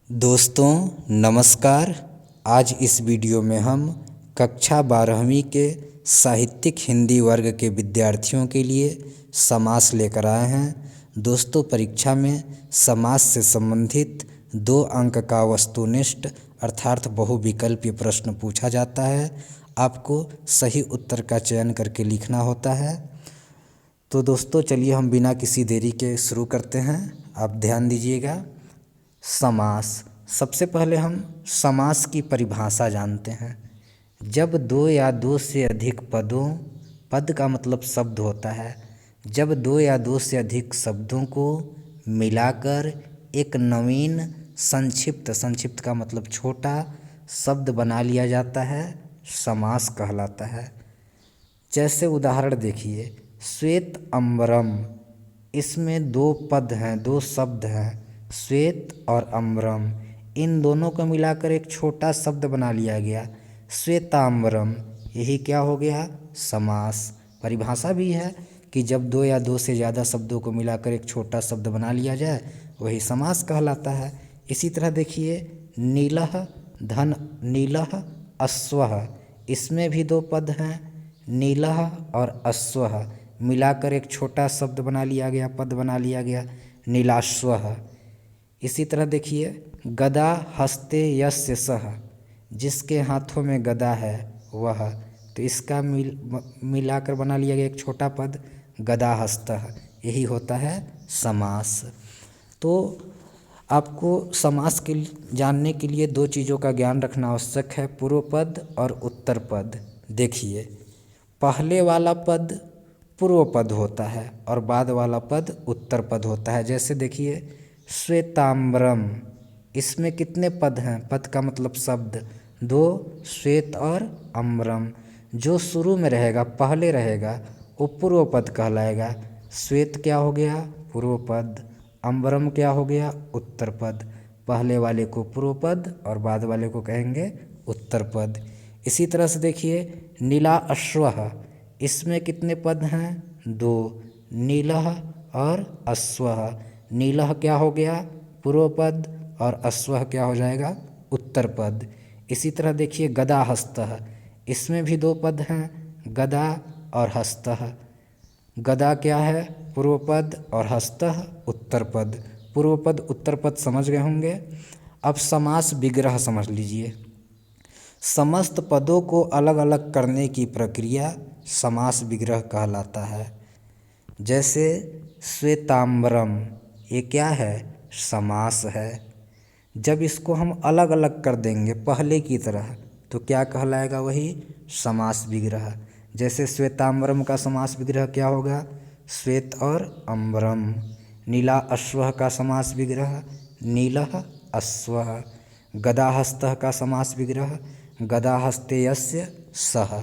दोस्तों नमस्कार। आज इस वीडियो में हम कक्षा 12वीं के साहित्यिक हिंदी वर्ग के विद्यार्थियों के लिए समास लेकर आए हैं। दोस्तों परीक्षा में समास से संबंधित 2 अंक का वस्तुनिष्ठ अर्थात बहुविकल्पीय प्रश्न पूछा जाता है। आपको सही उत्तर का चयन करके लिखना होता है। तो दोस्तों चलिए हम बिना किसी देरी के शुरू करते हैं। आप ध्यान दीजिएगा। समास। सबसे पहले हम समास की परिभाषा जानते हैं। जब 2 या 2 से अधिक पद का मतलब शब्द होता है। जब 2 या 2 से अधिक शब्दों को मिलाकर एक नवीन संक्षिप्त का मतलब छोटा शब्द बना लिया जाता है, समास कहलाता है। जैसे उदाहरण देखिए, श्वेत अम्बरम। इसमें 2 पद हैं, 2 शब्द हैं, श्वेत और अम्बरम। इन दोनों को मिलाकर एक छोटा शब्द बना लिया गया, श्वेताम्बरम। यही क्या हो गया? समास। परिभाषा भी है कि जब 2 या 2 से ज़्यादा शब्दों को मिलाकर एक छोटा शब्द बना लिया जाए वही समास कहलाता है। इसी तरह देखिए, नीलः धन नीलः अश्वः। इसमें भी 2 पद हैं, नीलः और अश्वः। मिलाकर एक छोटा शब्द बना लिया गया, पद बना लिया गया, नीलाश्वः। इसी तरह देखिए, गदा हस्ते यस्य सः। जिसके हाथों में गदा है वह, तो इसका मिलाकर बना लिया गया एक छोटा पद, गदाहस्तः। यही होता है समास। तो आपको समास के जानने के लिए 2 चीज़ों का ज्ञान रखना आवश्यक है, पूर्व पद और उत्तर पद। देखिए, पहले वाला पद पूर्व पद होता है और बाद वाला पद उत्तर पद होता है। जैसे देखिए, श्वेताम्बरम। इसमें कितने पद हैं? पद का मतलब शब्द 2, श्वेत और अम्बरम। जो शुरू में रहेगा, पहले रहेगा, वो पूर्व पद कहलाएगा। श्वेत क्या हो गया? पूर्व पद। अम्बरम क्या हो गया? उत्तर पद। पहले वाले को पूर्व पद और बाद वाले को कहेंगे उत्तर पद। इसी तरह से देखिए, नीला अश्वः। इसमें कितने पद हैं? 2, नीलः और अश्वः। नीलः क्या हो गया? पूर्व पद और अश्वः क्या हो जाएगा? उत्तर पद। इसी तरह देखिए, गदाहस्तः। इसमें भी 2 पद हैं, गदा और हस्तः। गदा क्या है? पूर्व पद और हस्तः उत्तर पद। पूर्व पद उत्तर पद समझ गए होंगे। अब समास विग्रह समझ लीजिए। समस्त पदों को अलग अलग करने की प्रक्रिया समास विग्रह कहलाता है। जैसे श्वेताम्बरम, ये क्या है? समास है। जब इसको हम अलग अलग कर देंगे पहले की तरह तो क्या कहलाएगा? वही समास विग्रह। जैसे श्वेताम्बरम का समास विग्रह क्या होगा? श्वेत और अम्बरम। नीला अश्वः का समास विग्रह नीलः अश्वः। गदाहस्तः का समास विग्रह गदाहस्ते यस्य सः।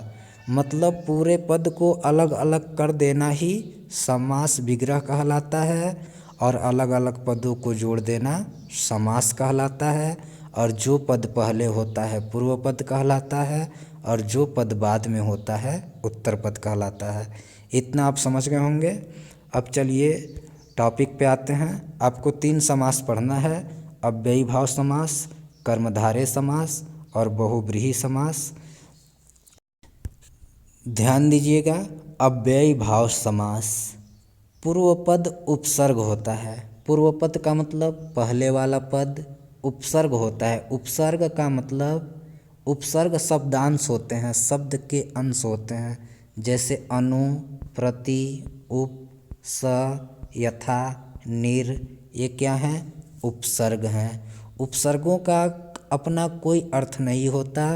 मतलब पूरे पद को अलग अलग कर देना ही समास विग्रह कहलाता है और अलग अलग पदों को जोड़ देना समास कहलाता है। और जो पद पहले होता है पूर्व पद कहलाता है और जो पद बाद में होता है उत्तर पद कहलाता है। इतना आप समझ गए होंगे। अब चलिए टॉपिक पे आते हैं। आपको 3 समास पढ़ना है, अव्ययीभाव समास, कर्मधारय समास और बहुव्रीहि समास। ध्यान दीजिएगा। अव्ययीभाव समास, पूर्व पद उपसर्ग होता है। पूर्व पद का मतलब पहले वाला पद, उपसर्ग होता है। उपसर्ग का मतलब, उपसर्ग शब्दांश होते हैं, शब्द के अंश होते हैं। जैसे अनु, प्रति, उप, स, यथा, निर, ये क्या हैं? उपसर्ग हैं। उपसर्गों का अपना कोई अर्थ नहीं होता।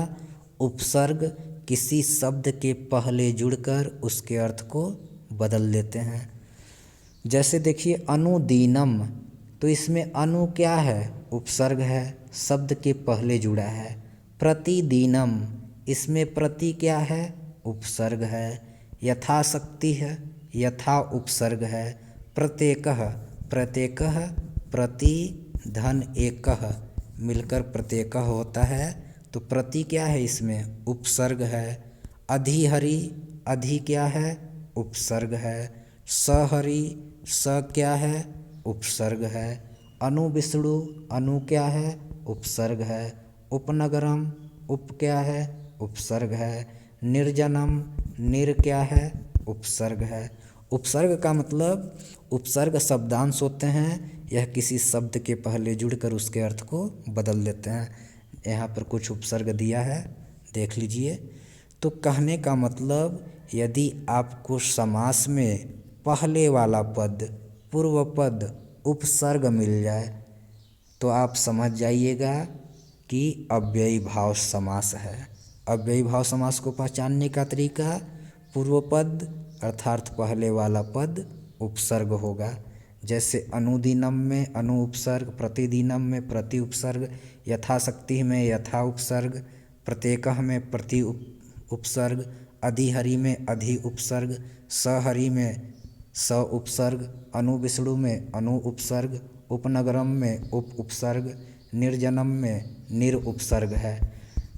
उपसर्ग किसी शब्द के पहले जुड़कर उसके अर्थ को बदल देते हैं। जैसे देखिए, अनुदीनम, तो इसमें अनु क्या है? उपसर्ग है, शब्द के पहले जुड़ा है। प्रतिदिनम, इसमें प्रति क्या है? उपसर्ग है। यथाशक्ति है, यथा उपसर्ग है। प्रत्येकः, प्रत्येकः प्रति धन एकः मिलकर प्रत्येकः होता है, तो प्रति क्या है? इसमें उपसर्ग है। अधिहरि, अधि क्या है? उपसर्ग है। सहरि, स क्या है? उपसर्ग है। अनुविष्णु, अनु क्या है? उपसर्ग है। उपनगरम, उप क्या है, उपसर्ग है। निर्जनम, निर क्या है, उपसर्ग है। उपसर्ग का मतलब उपसर्ग शब्दांश होते हैं, यह किसी शब्द के पहले जुड़कर उसके अर्थ को बदल देते हैं। यहाँ पर कुछ उपसर्ग दिया है, देख लीजिए। तो कहने का मतलब यदि आपको समास में पहले वाला पद, पूर्व पद, उपसर्ग मिल जाए तो आप समझ जाइएगा कि अव्ययी भाव समास है। अव्ययी भाव समास को पहचानने का तरीका, पूर्व पद अर्थात पहले वाला पद उपसर्ग होगा। जैसे अनुदिनम में अनु उपसर्ग, प्रतिदिनम में प्रति उपसर्ग, यथाशक्ति में यथा उपसर्ग, प्रत्येकः में प्रति उपसर्ग, अधिहरि में अधि उपसर्ग, सहरि में स उपसर्ग, अनुविष्णु में अनु उपसर्ग, उपनगरम में उप उपसर्ग, निर्जनम में निर उपसर्ग है।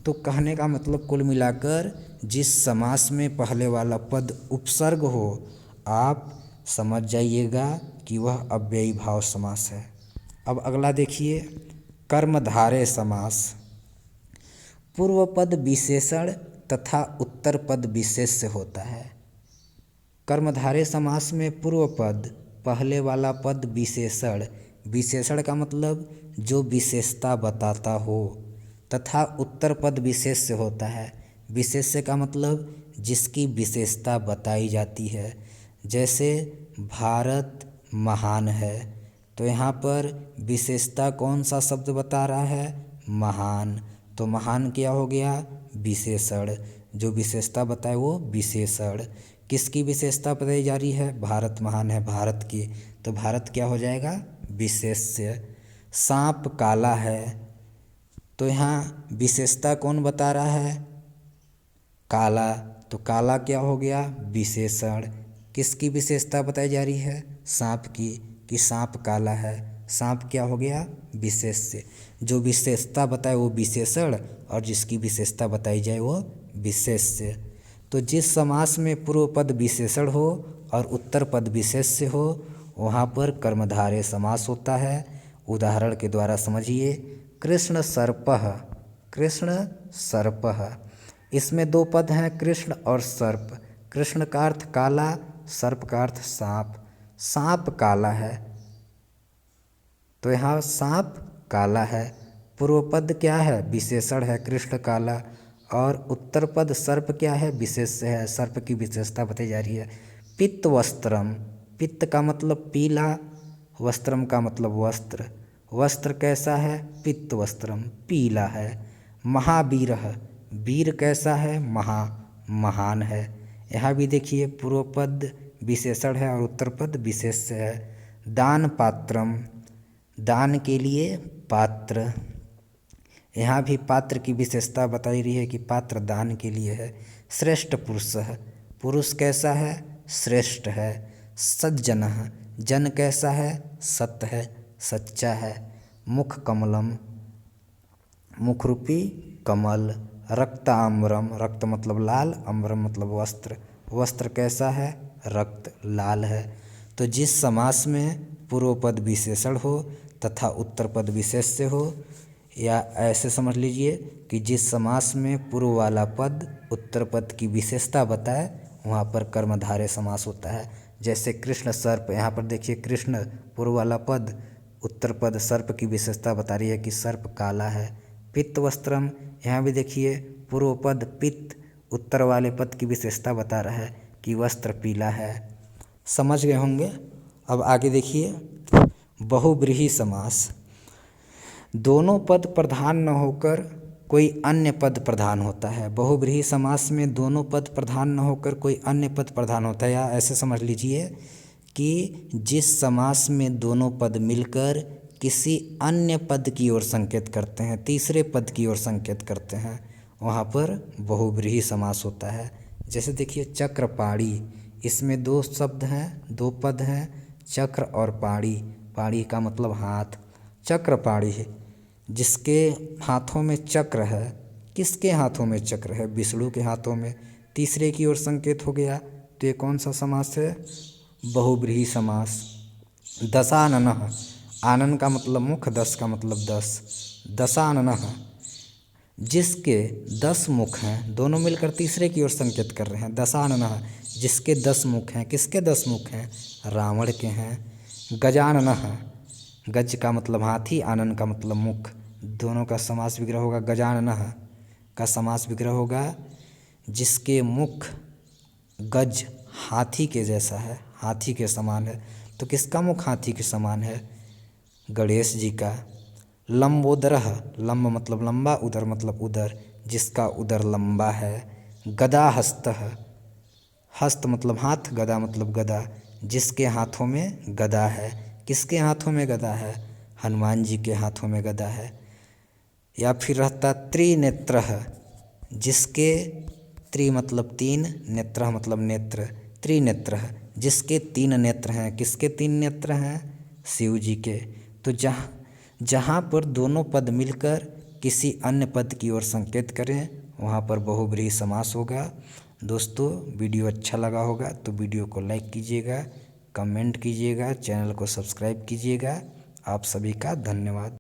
तो कहने का मतलब कुल मिलाकर जिस समास में पहले वाला पद उपसर्ग हो आप समझ जाइएगा कि वह अव्ययी भाव समास है। अब अगला देखिए, कर्मधारय समास। पूर्व पद विशेषण तथा उत्तर पद विशेष्य होता है। कर्मधारय समास में पूर्व पद, पहले वाला पद विशेषण, विशेषण का मतलब जो विशेषता बताता हो, तथा उत्तर पद विशेष्य होता है। विशेष्य का मतलब जिसकी विशेषता बताई जाती है। जैसे भारत महान है, तो यहाँ पर विशेषता कौन सा शब्द बता रहा है, महान। तो महान क्या हो गया, विशेषण। जो विशेषता बताए वो विशेषण। किसकी विशेषता बताई जा रही है, भारत महान है, भारत की, तो भारत क्या हो जाएगा, विशेष्य। सांप काला है, तो यहाँ विशेषता कौन बता रहा है, काला, तो काला क्या हो गया, विशेषण। किसकी विशेषता बताई जा रही है, सांप की, कि सांप काला है, सांप क्या हो गया, विशेष्य। जो विशेषता बताए वो विशेषण और जिसकी विशेषता बताई जाए वो विशेष्य। तो जिस समास में पूर्व पद विशेषण हो और उत्तर पद विशेष्य हो वहाँ पर कर्मधारय समास होता है। उदाहरण के द्वारा समझिए, कृष्ण सर्पः, कृष्ण सर्पः। इसमें दो पद हैं, कृष्ण और सर्प। कृष्ण का अर्थ काला, सर्प का अर्थ सांप। सांप काला है, तो यहाँ सांप काला है। पूर्व पद क्या है, विशेषण है, कृष्ण काला, और उत्तर पद सर्प क्या है, विशेष्य है, सर्प की विशेषता बताई जा रही है। पित्त वस्त्रम, पित्त का मतलब पीला, वस्त्रम का मतलब वस्त्र। वस्त्र कैसा है, पित्त वस्त्रम, पीला है। महावीरः, वीर कैसा है, महान है। यहाँ भी देखिए पूर्व पद विशेषण है और उत्तर पद विशेष्य है। दान पात्रम, दान के लिए पात्र। यहाँ भी पात्र की विशेषता बताई रही है कि पात्र दान के लिए है। श्रेष्ठ पुरुषः, पुरुष कैसा है, श्रेष्ठ है। सज्जनः, जन कैसा है, सत्य है, सच्चा है। मुख कमलम, मुख रूपी कमल। रक्ताम्बरम, रक्त मतलब लाल, अम्बरम मतलब वस्त्र, वस्त्र कैसा है, रक्त, लाल है। तो जिस समास में पूर्व पद विशेषण हो तथा उत्तर पद विशेष्य हो, या ऐसे समझ लीजिए कि जिस समास में पूर्व वाला पद उत्तर पद की विशेषता बताए वहाँ पर कर्मधारय समास होता है। जैसे कृष्ण सर्प, यहाँ पर देखिए कृष्ण पूर्व वाला पद, उत्तर पद सर्प की विशेषता बता रही है कि सर्प काला है। पित्त वस्त्रम, यहाँ भी देखिए पूर्व पद पित्त, उत्तर वाले पद की विशेषता बता रहा है कि वस्त्र पीला है। समझ गए होंगे। अब आगे देखिए, बहुव्रीहि समास। दोनों पद प्रधान न होकर कोई अन्य पद प्रधान होता है। बहुव्रीहि समास में दोनों पद प्रधान न होकर कोई अन्य पद प्रधान होता है। या ऐसे समझ लीजिए कि जिस समास में दोनों पद मिलकर किसी अन्य पद की ओर संकेत करते हैं, तीसरे पद की ओर संकेत करते हैं, वहाँ पर बहुव्रीहि समास होता है। जैसे देखिए चक्रपाणी, इसमें दो शब्द हैं, दो पद हैं, चक्र और पाणी। पाणी का मतलब हाथ। चक्रपाणी है, जिसके हाथों में चक्र है। किसके हाथों में चक्र है, विष्णु के हाथों में। तीसरे की ओर संकेत हो गया, तो ये कौन सा समास है, बहुव्रीहि समास। दशाननः, आनन का मतलब मुख, दस का मतलब 10। दशाननः, जिसके 10 मुख हैं, दोनों मिलकर तीसरे की ओर संकेत कर रहे हैं। दशाननः, जिसके 10 मुख हैं। किसके 10 मुख हैं? रावण के हैं। गजाननः, गज का मतलब हाथी, आनन का मतलब मुख, दोनों का समास विग्रह होगा। गजाननः का समास विग्रह होगा जिसके मुख गज हाथी के जैसा है, हाथी के समान है। तो किसका मुख हाथी के समान है? गणेश जी का। लंबोदरः, लंब मतलब लंबा, उदर मतलब उदर, जिसका उदर लंबा है। गदाहस्तः, हस्त मतलब हाथ, गदा मतलब गदा, जिसके हाथों में गदा है। किसके हाथों में गदा है? हनुमान जी के हाथों में गदा है। या फिर रहता त्रिनेत्रः, जिसके त्रि मतलब 3, नेत्रः मतलब नेत्र, त्रिनेत्रः, जिसके 3 नेत्र हैं। किसके 3 नेत्र हैं? शिव जी के। तो जहाँ पर दोनों पद मिलकर किसी अन्य पद की ओर संकेत करें वहाँ पर बहुब्रीहि समास होगा। दोस्तों, वीडियो अच्छा लगा होगा तो वीडियो को लाइक कीजिएगा, कमेंट कीजिएगा, चैनल को सब्सक्राइब कीजिएगा। आप सभी का धन्यवाद।